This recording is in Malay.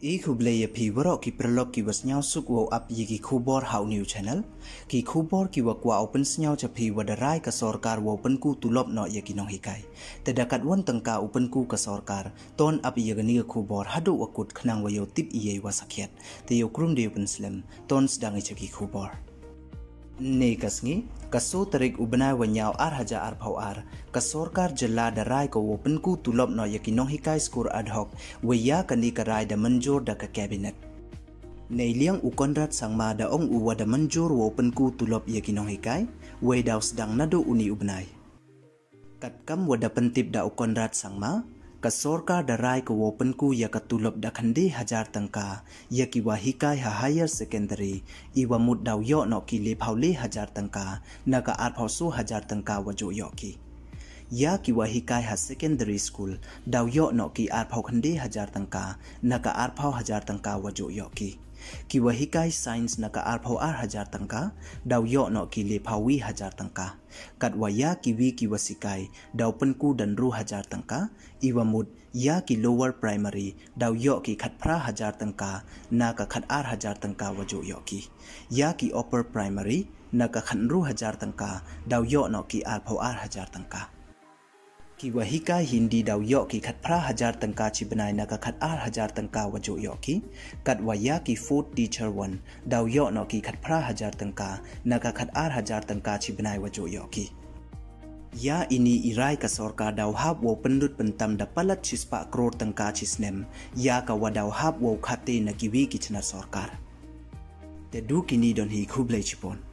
Kublaya piwaro ki perlok ki was nyau suk wo up yi ki khubor how new channel ki khubor ki wakwa open snyau chapi wadarai ka sorkar wo open ku tulop no ya ki nong hikai tedakat won tengka open ku ka sorkar ton up yi gani khubor hadu wakut khnang wayo tip iye wasakhet te yo krum de open slam ton sedang ki khubor ne kasngi kaso tarik ubna wanyau ar haja ar phau ar ka sorkar jela darai ko open ku tulop no yakinong hikai skur ad hoc weya kani karai da manjur da ka cabinet nei liang ukonrat sangma da ong uwa da manjur open ku tulop yakinong hikai we daw sedang nado uni ubnai kat kam wada pentip da ukonrat sangma ka sorkar darai ko open ku ya katulop da khandi hajar tangka ya ki wahikai ha higher secondary iwa mud daw yo no ki le phauli hajar tangka na ka ar phausu hajar tangka wajo yo ki ya ki wahikai ha secondary school daw yo no ki ar phau khandi hajar tangka na ka ar phau hajar tangka wajo yo ki wahikai science na ka ar phau ar hajar tangka daw yo no ki le phawi hajar tangka kat waya ki wi ki wasikai daw penku dan ru hajar tangka iwa mud ya ki lower primary daw yo ki khat phra hajar tangka na ka khat ar hajar tangka wajo yo ki ya ki upper primary na ka khan ru hajar tangka daw yo no ki ar phau ar hajar tangka ki wahikai hindi daw yo ki khat phra hajar tangka chi banai na ka khat ar hajar tangka wajo yo ki kat waya ki fourth teacher 1 daw yo no ki khat phra hajar tangka na ka khat ar hajar tangka chi banai wajo yo ki ya ini irai ka sorkar daw hab wo pendut pentam da palat chispa crore tangka chisnem ya ka wadaw hab wo khate na kiwi ki chna sorkar te du kini don hi khublai chipon